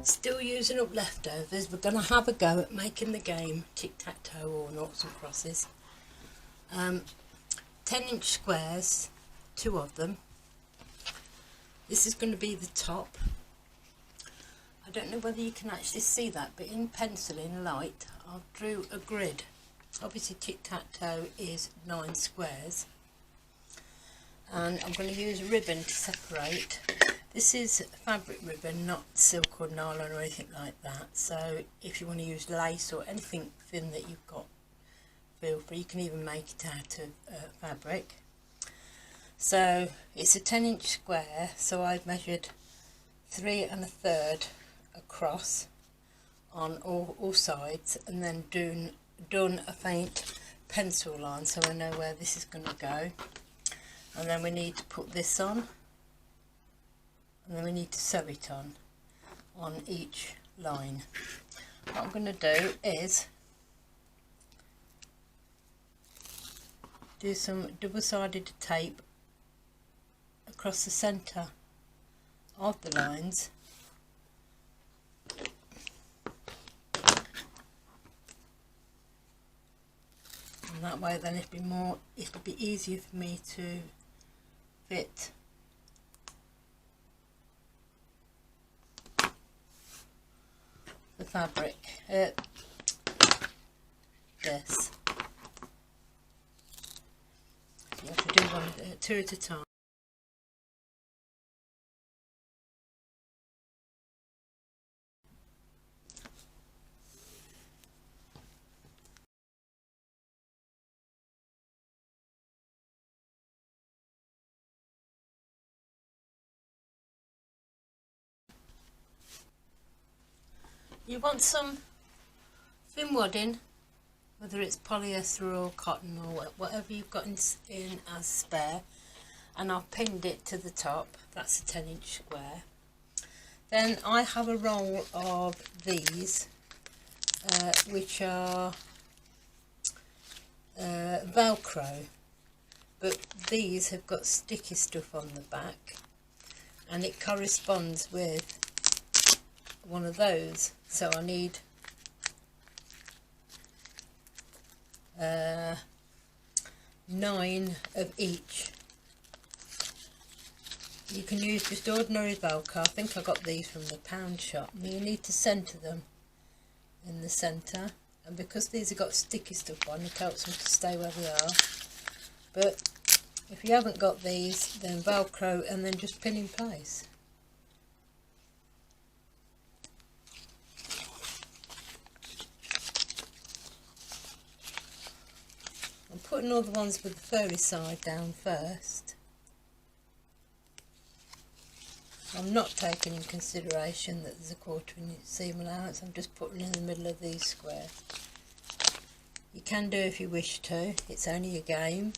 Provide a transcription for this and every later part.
Still using up leftovers, we're going to have a go at making the game Tic Tac Toe or noughts and crosses. 10-inch squares, 2 of them. This is going to be the top. I don't know whether you can actually see that, but in pencil in light I drew a grid. Obviously Tic Tac Toe is 9 squares, and I'm going to use ribbon to separate. This is fabric ribbon, not silk or nylon or anything like that, so if you want to use lace or anything thin that you've got, feel free. You can even make it out of fabric. So it's a 10-inch square, so I've measured 3 1/3 across on all sides, and then done a faint pencil line so I know where this is going to go. And then we need to put this on, and then we need to sew it on each line. What I'm going to do is do some double-sided tape across the centre of the lines, and that way then it'll be easier for me to fit the fabric. This you have to do 2 at a time. You want some thin wadding, whether it's polyester or cotton or whatever you've got in as spare, and I've pinned it to the top. That's a 10-inch square. Then I have a roll of these which are Velcro, but these have got sticky stuff on the back, and it corresponds with one of those, so I need 9 of each. You can use just ordinary Velcro. I think I got these from the pound shop. And you need to centre them in the centre, and because these have got sticky stuff on, it helps them to stay where they are. But if you haven't got these, then Velcro and then just pin in place. I'm putting all the ones with the furry side down first. I'm not taking in consideration that there's a 1/4 seam allowance. I'm just putting in the middle of these squares. You can do if you wish to, it's only a game.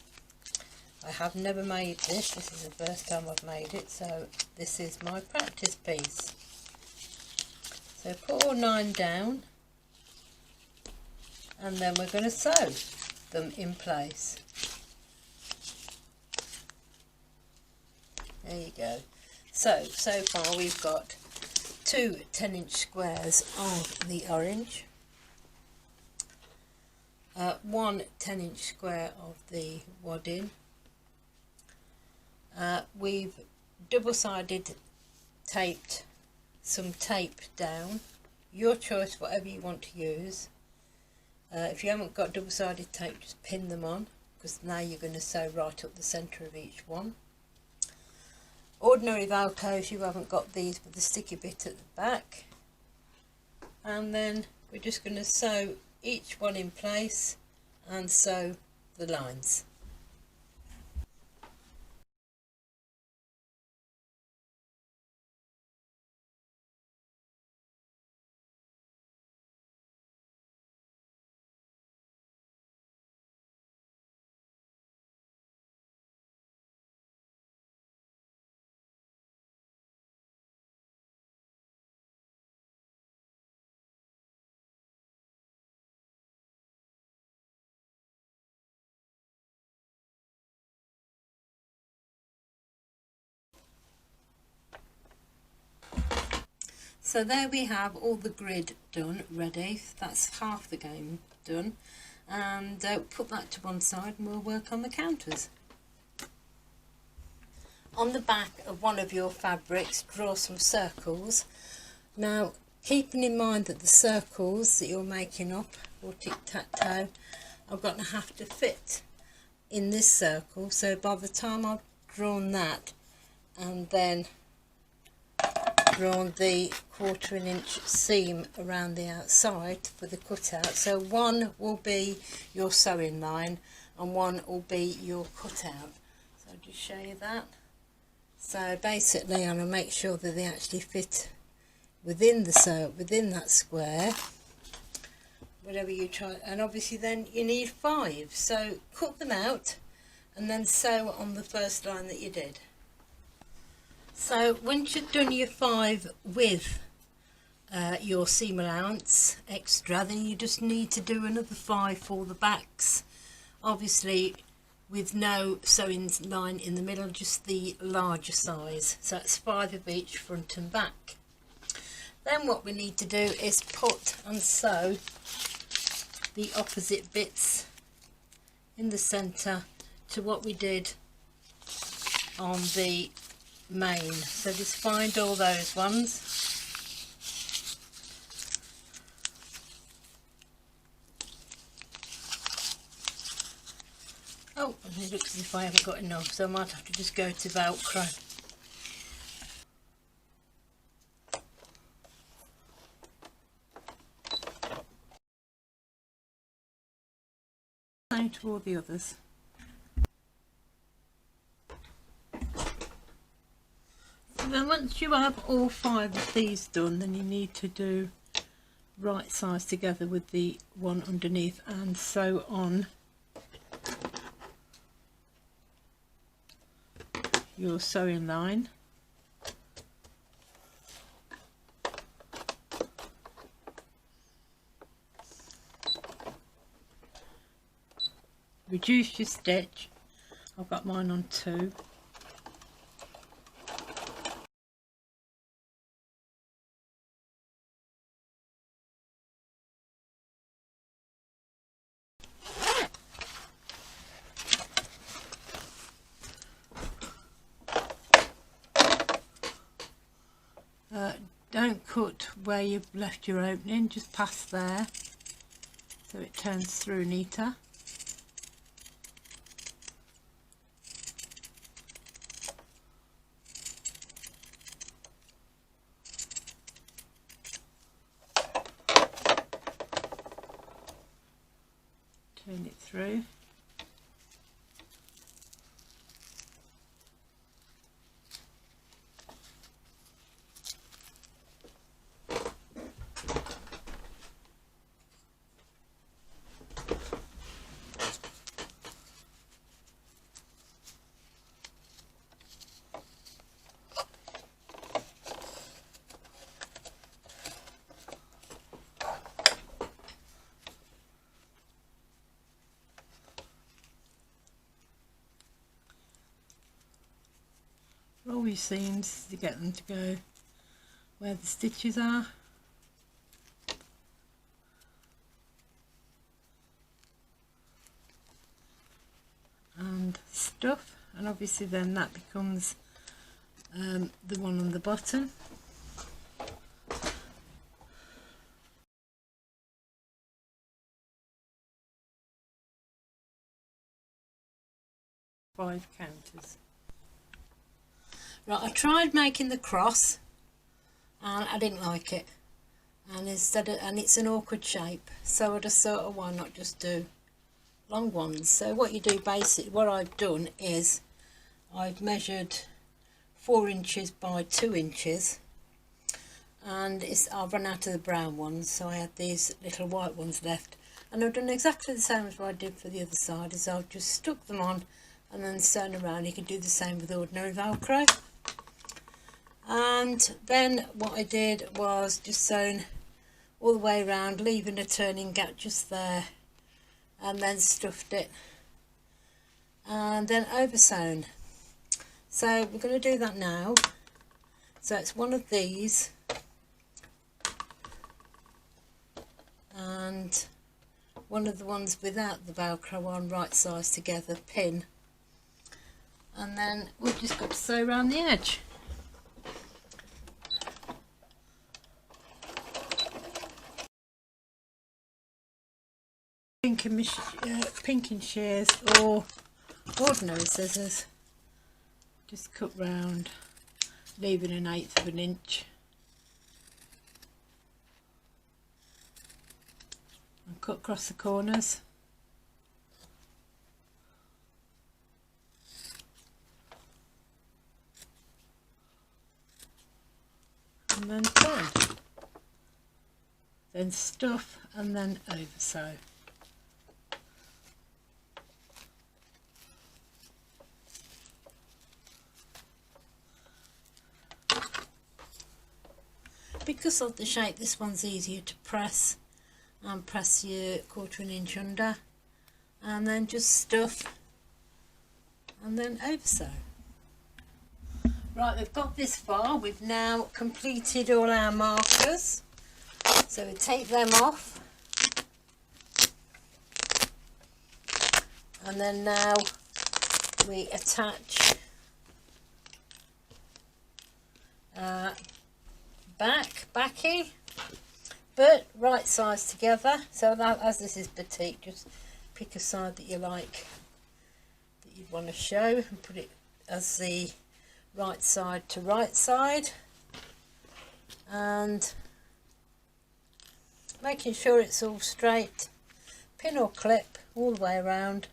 I have never made this is the first time I've made it, so this is my practice piece. So put all 9 down, and then we're going to sew them in place. There you go. So far we've got 2 10-inch squares of the orange, 1 10-inch square of the wadding. We've double-sided taped some tape down. Your choice, whatever you want to use. If you haven't got double-sided tape, just pin them on, because now you're going to sew right up the centre of each one. Ordinary Velcro if you haven't got these with the sticky bit at the back, and then we're just going to sew each one in place and sew the lines. So there we have all the grid done, ready. That's half the game done. And put that to one side and we'll work on the counters. On the back of one of your fabrics, draw some circles. Now, keeping in mind that the circles that you're making up, or tic-tac-toe, are going to have to fit in this circle. So by the time I've drawn that and then drawn the 1/4 inch seam around the outside for the cutout, so one will be your sewing line and one will be your cutout. So I'll just show you that. So basically I'm going to make sure that they actually fit within that square, whatever you try. And obviously then you need 5, so cut them out and then sew on the first line that you did. So once you've done your 5 with your seam allowance extra, then you just need to do another 5 for the backs, obviously with no sewing line in the middle, just the larger size. So that's 5 of each, front and back. Then what we need to do is put and sew the opposite bits in the centre to what we did on the main. So just find all those ones. Oh, and it looks as if I haven't got enough, so I might have to just go to Velcro. Same to all the others. And then once you have all 5 of these done, then you need to do right sides together with the one underneath and sew on your sewing line. Reduce your stitch. I've got mine on 2. Don't cut where you've left your opening, just past there so it turns through neater. Turn it through. Roll your seams to get them to go where the stitches are. And stuff, and obviously then that becomes the one on the bottom. Five counters. Right, I tried making the cross and I didn't like it, and it's an awkward shape, so I just thought, oh, why not just do long ones? So what you do basically, what I've done is I've measured 4 inches by 2 inches, and I've run out of the brown ones, so I had these little white ones left, and I've done exactly the same as what I did for the other side. Is I've just stuck them on and then sewn around. You can do the same with ordinary Velcro. And then what I did was just sewn all the way around, leaving a turning gap just there, and then stuffed it and then over sewn. So we're going to do that now. So it's one of these and one of the ones without the Velcro on, right sides together, pin, and then we've just got to sew around the edge. Pinking shears or ordinary scissors, just cut round, leaving 1/8 of an inch, and cut across the corners. And then turn, then stuff, and then over sew. Because of the shape, this one's easier to press, and press your 1/4 inch under, and then just stuff, and then over sew. Right, we've got this far. We've now completed all our markers, so we take them off, and then now we attach backing, but right sides together. So that, as this is batik, just pick a side that you like, that you'd want to show, and put it as the right side to right side, and making sure it's all straight, pin or clip all the way around,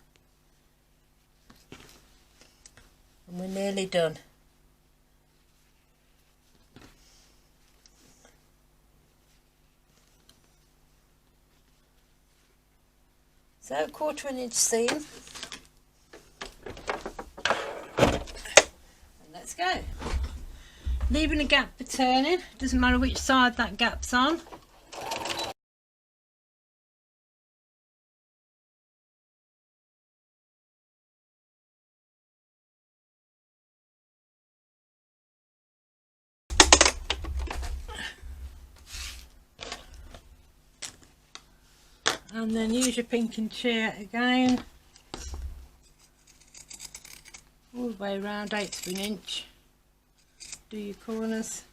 and we're nearly done. So 1/4 inch seam, and let's go. Leaving a gap for turning, doesn't matter which side that gap's on. And then use your pinking shear again, all the way around, 1/8 of an inch, do your corners.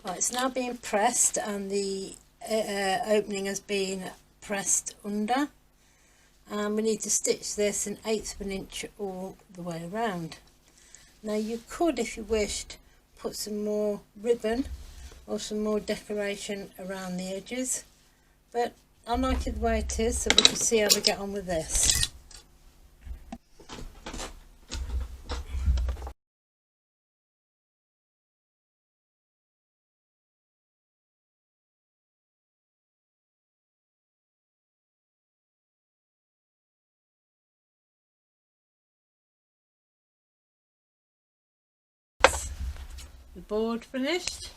Right, it's now being pressed, and the opening has been pressed under, and we need to stitch this in 1/8 of an inch all the way around. Now you could, if you wished, put some more ribbon or some more decoration around the edges, but I like it the way it is, so we can see how we get on with this. The board finished.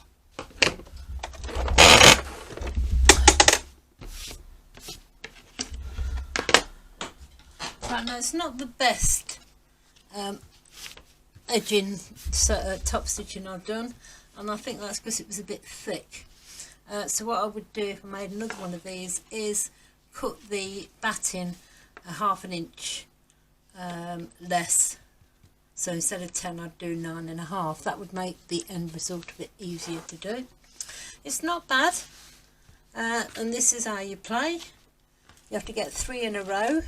Right, now it's not the best edging, top stitching I've done, and I think that's because it was a bit thick. So what I would do if I made another one of these is cut the batting 1/2 an inch less. So instead of 10, I'd do 9.5. That would make the end result a bit easier to do. It's not bad, and this is how you play. You have to get 3 in a row,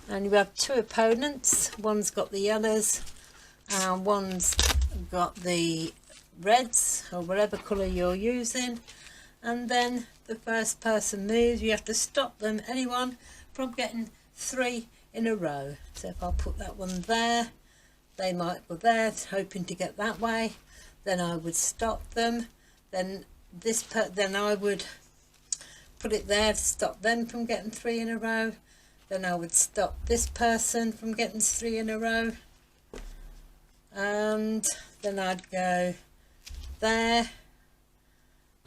and you have 2 opponents. One's got the yellows, and one's got the reds, or whatever colour you're using. And then the first person moves. You have to stop them, anyone, from getting 3 in a row. So if I put that one there, they might go there hoping to get that way, then I would stop them, then then I would put it there to stop them from getting 3 in a row, then I would stop this person from getting 3 in a row, and then I'd go there,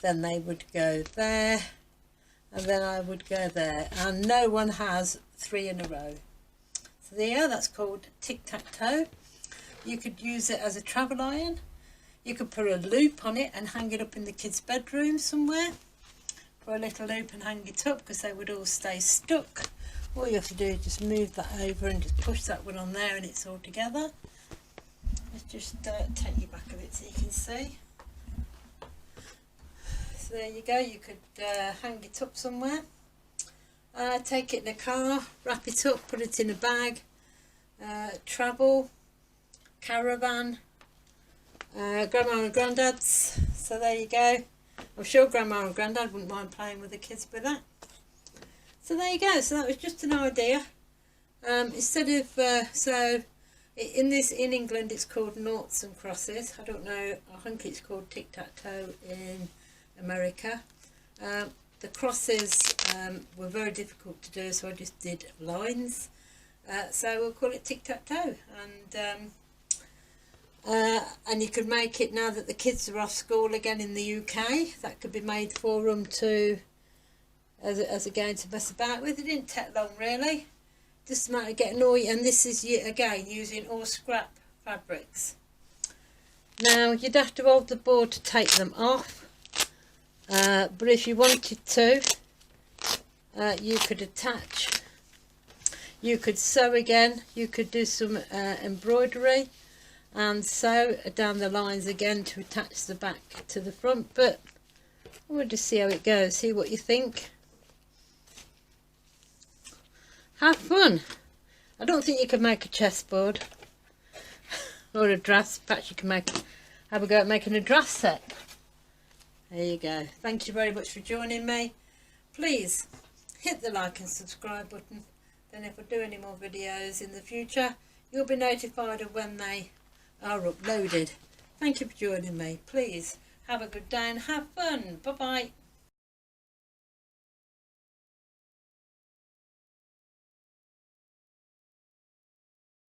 then they would go there, and then I would go there, and no one has 3 in a row. So there, that's called Tic Tac Toe. You could use it as a travel iron. You could put a loop on it and hang it up in the kids' bedroom somewhere. Put a little loop and hang it up because they would all stay stuck. All you have to do is just move that over and just push that one on there and it's all together. Let's just take you back a bit so you can see. So there you go, you could hang it up somewhere. Take it in a car, wrap it up, put it in a bag, travel, caravan, grandma and granddad's. So there you go. I'm sure grandma and granddad wouldn't mind playing with the kids with that. So there you go. So that was just an idea. Instead of so in England it's called noughts and crosses. I don't know. I think it's called Tic Tac Toe in America. The crosses were very difficult to do, so I just did lines. So we'll call it Tic Tac Toe, and you could make it now that the kids are off school again in the UK. That could be made for them to as a game to mess about with. It didn't take long really. Just a matter of getting all. And this is again using all scrap fabrics. Now you'd have to hold the board to take them off. But if you wanted to, you could attach, you could sew again, you could do some embroidery and sew down the lines again to attach the back to the front. But we'll just see how it goes, see what you think. Have fun. I don't think you could make a chessboard or a dress. Perhaps you can have a go at making a dress set. There you go. Thank you very much for joining me. Please hit the like and subscribe button. Then if I do any more videos in the future, you'll be notified of when they are uploaded. Thank you for joining me. Please have a good day and have fun. Bye bye.